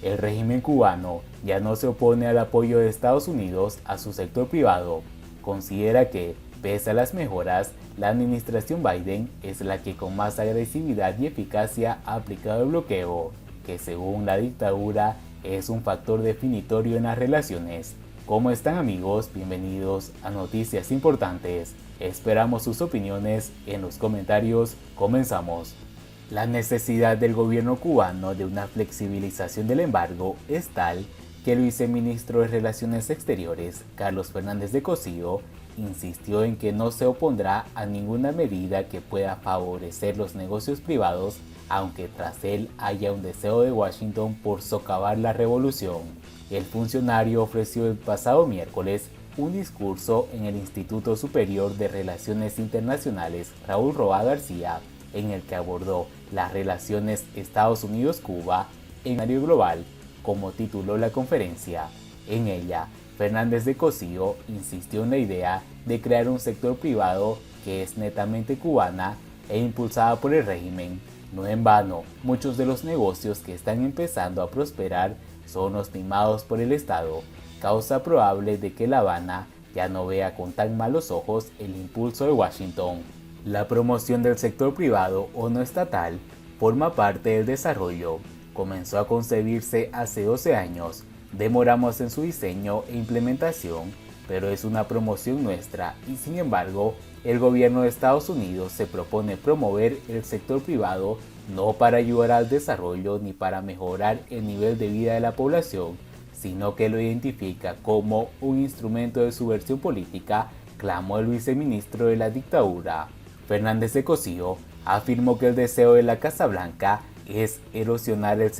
El régimen cubano ya no se opone al apoyo de Estados Unidos a su sector privado. Considera que, pese a las mejoras, la administración Biden es la que con más agresividad y eficacia ha aplicado el bloqueo, que según la dictadura es un factor definitorio en las relaciones. ¿Cómo están, amigos? Bienvenidos a Noticias Importantes. Esperamos sus opiniones en los comentarios. Comenzamos. La necesidad del gobierno cubano de una flexibilización del embargo es tal que el viceministro de Relaciones Exteriores, Carlos Fernández de Cosío, insistió en que no se opondrá a ninguna medida que pueda favorecer los negocios privados, aunque tras él haya un deseo de Washington por socavar la revolución. El funcionario ofreció el pasado miércoles un discurso en el Instituto Superior de Relaciones Internacionales Raúl Roa García, en el que abordó las relaciones Estados Unidos-Cuba en área global, como tituló la conferencia. En ella, Fernández de Cosío insistió en la idea de crear un sector privado que es netamente cubana e impulsada por el régimen. No en vano, muchos de los negocios que están empezando a prosperar son los mimados por el Estado, causa probable de que La Habana ya no vea con tan malos ojos el impulso de Washington. La promoción del sector privado o no estatal forma parte del desarrollo. Comenzó a concebirse hace 12 años. Demoramos en su diseño e implementación, pero es una promoción nuestra y sin embargo, el gobierno de Estados Unidos se propone promover el sector privado no para ayudar al desarrollo ni para mejorar el nivel de vida de la población, sino que lo identifica como un instrumento de subversión política, clamó el viceministro de la dictadura. Fernández de Cosío afirmó que el deseo de la Casa Blanca es erosionar el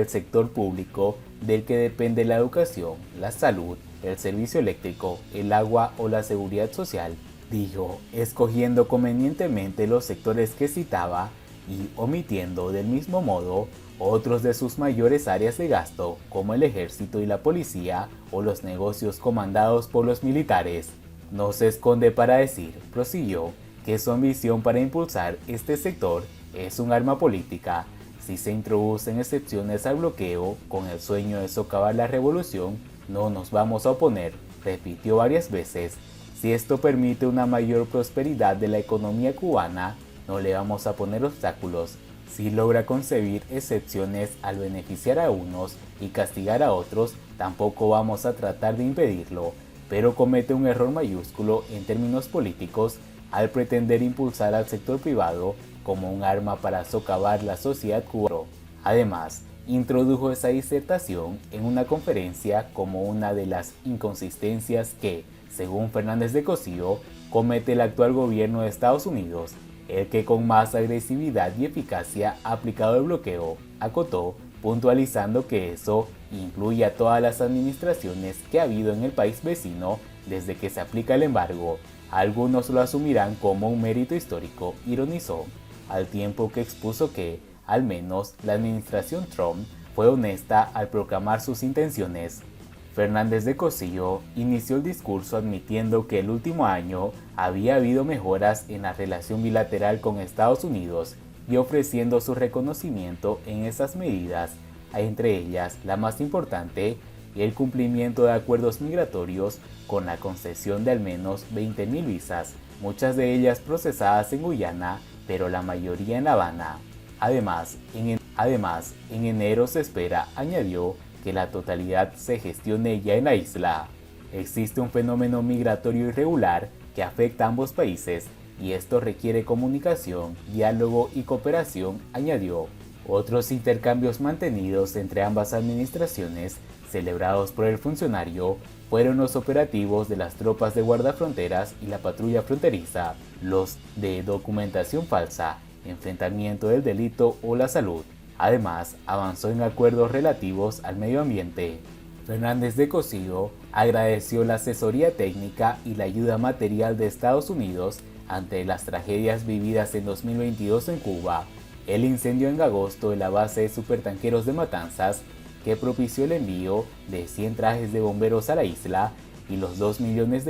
sector público del que depende la educación, la salud, el servicio eléctrico, el agua o la seguridad social, dijo, escogiendo convenientemente los sectores que citaba y omitiendo del mismo modo otros de sus mayores áreas de gasto, como el ejército y la policía o los negocios comandados por los militares. No se esconde para decir, prosiguió, que su ambición para impulsar este sector es un arma política. Si se introducen excepciones al bloqueo con el sueño de socavar la revolución, no nos vamos a oponer, repitió varias veces. Si esto permite una mayor prosperidad de la economía cubana, no le vamos a poner obstáculos. Si logra concebir excepciones al beneficiar a unos y castigar a otros, tampoco vamos a tratar de impedirlo, pero comete un error mayúsculo en términos políticos al pretender impulsar al sector privado como un arma para socavar la sociedad cubana. Además, introdujo esa disertación en una conferencia como una de las inconsistencias que, según Fernández de Cosío, comete el actual gobierno de Estados Unidos, el que con más agresividad y eficacia ha aplicado el bloqueo, acotó, puntualizando que eso incluye a todas las administraciones que ha habido en el país vecino desde que se aplica el embargo. Algunos lo asumirán como un mérito histórico, ironizó, al tiempo que expuso que, al menos, la administración Trump fue honesta al proclamar sus intenciones. Fernández de Cosío inició el discurso admitiendo que el último año había habido mejoras en la relación bilateral con Estados Unidos y ofreciendo su reconocimiento en esas medidas, entre ellas la más importante, el cumplimiento de acuerdos migratorios con la concesión de al menos 20.000 visas, muchas de ellas procesadas en Guyana, pero la mayoría en La Habana. Además, en enero se espera, añadió, que la totalidad se gestione ya en la isla. Existe un fenómeno migratorio irregular que afecta a ambos países y esto requiere comunicación, diálogo y cooperación, añadió. Otros intercambios mantenidos entre ambas administraciones, celebrados por el funcionario, fueron los operativos de las tropas de guardafronteras y la patrulla fronteriza, los de documentación falsa, enfrentamiento del delito o la salud. Además, avanzó en acuerdos relativos al medio ambiente. Fernández de Cosío agradeció la asesoría técnica y la ayuda material de Estados Unidos ante las tragedias vividas en 2022 en Cuba, el incendio en agosto de la base de supertanqueros de Matanzas, que propició el envío de 100 trajes de bomberos a la isla, y los $2 millones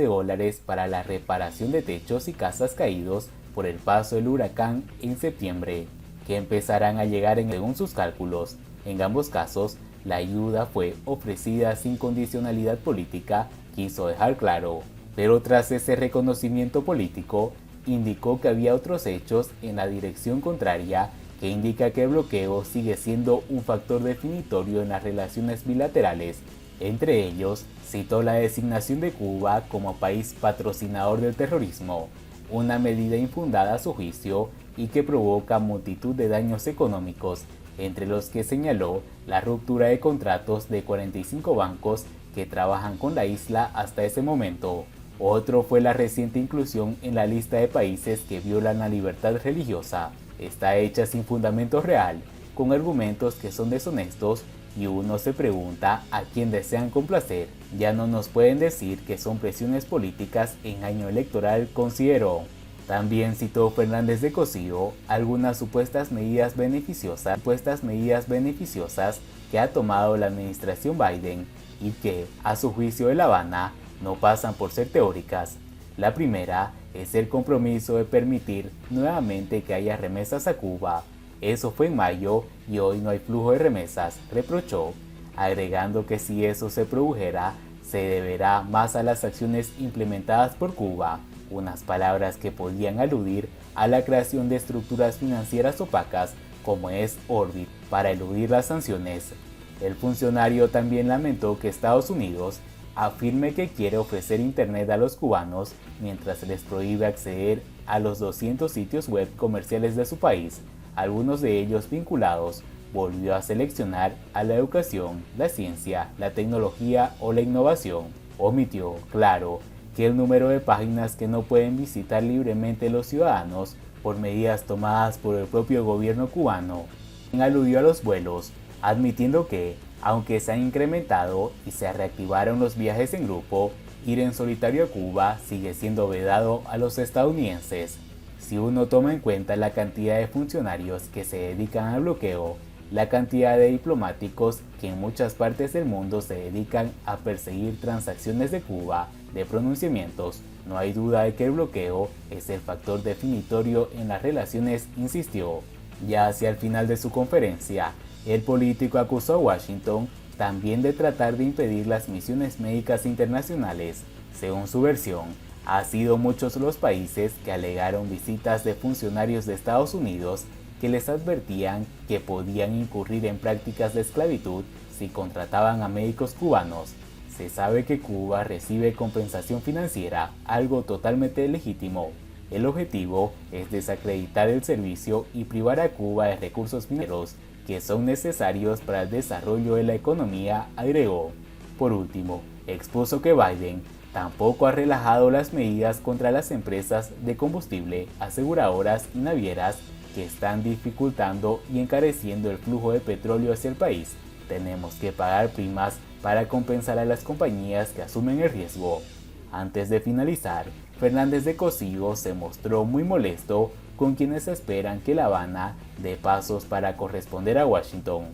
para la reparación de techos y casas caídos por el paso del huracán en septiembre. que empezarán a llegar según sus cálculos. En ambos casos, la ayuda fue ofrecida sin condicionalidad política, quiso dejar claro. Pero tras ese reconocimiento político, indicó que había otros hechos en la dirección contraria que indica que el bloqueo sigue siendo un factor definitorio en las relaciones bilaterales. Entre ellos, citó la designación de Cuba como país patrocinador del terrorismo, una medida infundada a su juicio y que provoca multitud de daños económicos, entre los que señaló la ruptura de contratos de 45 bancos que trabajan con la isla hasta ese momento. Otro fue la reciente inclusión en la lista de países que violan la libertad religiosa. Está hecha sin fundamento real, con argumentos que son deshonestos, y uno se pregunta a quién desean complacer. Ya no nos pueden decir que son presiones políticas en año electoral, consideró. También citó Fernández de Cosío algunas supuestas medidas beneficiosas que ha tomado la administración Biden y que, a su juicio de La Habana, no pasan por ser teóricas. La primera es el compromiso de permitir nuevamente que haya remesas a Cuba. Eso fue en mayo y hoy no hay flujo de remesas, reprochó, agregando que si eso se produjera, se deberá más a las acciones implementadas por Cuba, unas palabras que podían aludir a la creación de estructuras financieras opacas como es Orbit para eludir las sanciones. El funcionario también lamentó que Estados Unidos afirme que quiere ofrecer internet a los cubanos mientras les prohíbe acceder a los 200 sitios web comerciales de su país, algunos de ellos vinculados. Volvió a seleccionar a la educación, la ciencia, la tecnología o la innovación. Omitió, claro, que el número de páginas que no pueden visitar libremente los ciudadanos por medidas tomadas por el propio gobierno cubano. Aludió a los vuelos, admitiendo que, aunque se han incrementado y se reactivaron los viajes en grupo, ir en solitario a Cuba sigue siendo vedado a los estadounidenses. Si uno toma en cuenta la cantidad de funcionarios que se dedican al bloqueo, la cantidad de diplomáticos que en muchas partes del mundo se dedican a perseguir transacciones de Cuba, de pronunciamientos, no hay duda de que el bloqueo es el factor definitorio en las relaciones, insistió. Ya hacia el final de su conferencia, el político acusó a Washington también de tratar de impedir las misiones médicas internacionales. Según su versión, ha sido muchos los países que alegaron visitas de funcionarios de Estados Unidos que les advertían que podían incurrir en prácticas de esclavitud si contrataban a médicos cubanos. Se sabe que Cuba recibe compensación financiera, algo totalmente legítimo. El objetivo es desacreditar el servicio y privar a Cuba de recursos mineros que son necesarios para el desarrollo de la economía, agregó. Por último, expuso que Biden tampoco ha relajado las medidas contra las empresas de combustible, aseguradoras y navieras que están dificultando y encareciendo el flujo de petróleo hacia el país. Tenemos que pagar primas para compensar a las compañías que asumen el riesgo. Antes de finalizar, Fernández de Cosío se mostró muy molesto con quienes esperan que La Habana dé pasos para corresponder a Washington,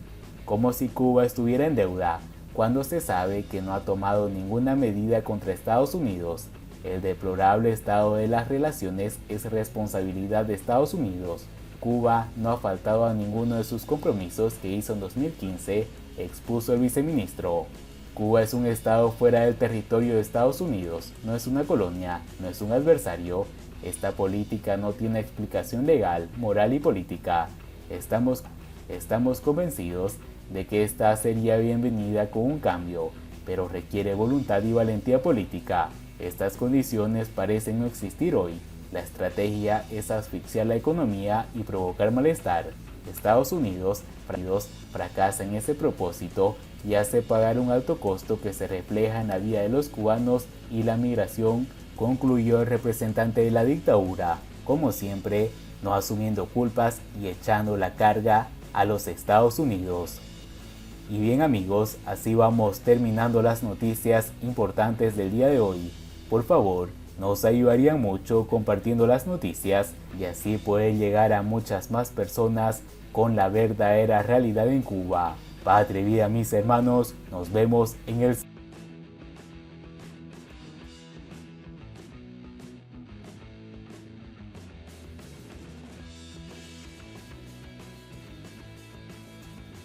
como si Cuba estuviera en deuda, cuando se sabe que no ha tomado ninguna medida contra Estados Unidos. El deplorable estado de las relaciones es responsabilidad de Estados Unidos. Cuba no ha faltado a ninguno de sus compromisos que hizo en 2015, expuso el viceministro. Cuba es un estado fuera del territorio de Estados Unidos, no es una colonia, no es un adversario. Esta política no tiene explicación legal, moral y política. Estamos convencidos de que esta sería bienvenida con un cambio, pero requiere voluntad y valentía política. Estas condiciones parecen no existir hoy. La estrategia es asfixiar la economía y provocar malestar. Estados Unidos fracasa en ese propósito y hace pagar un alto costo que se refleja en la vida de los cubanos y la migración, concluyó el representante de la dictadura, como siempre, no asumiendo culpas y echando la carga a los Estados Unidos. Y bien amigos, así vamos terminando las noticias importantes del día de hoy. Por favor, nos ayudaría mucho compartiendo las noticias y así poder llegar a muchas más personas con la verdadera realidad en Cuba. Patria y vida mis hermanos, nos vemos en el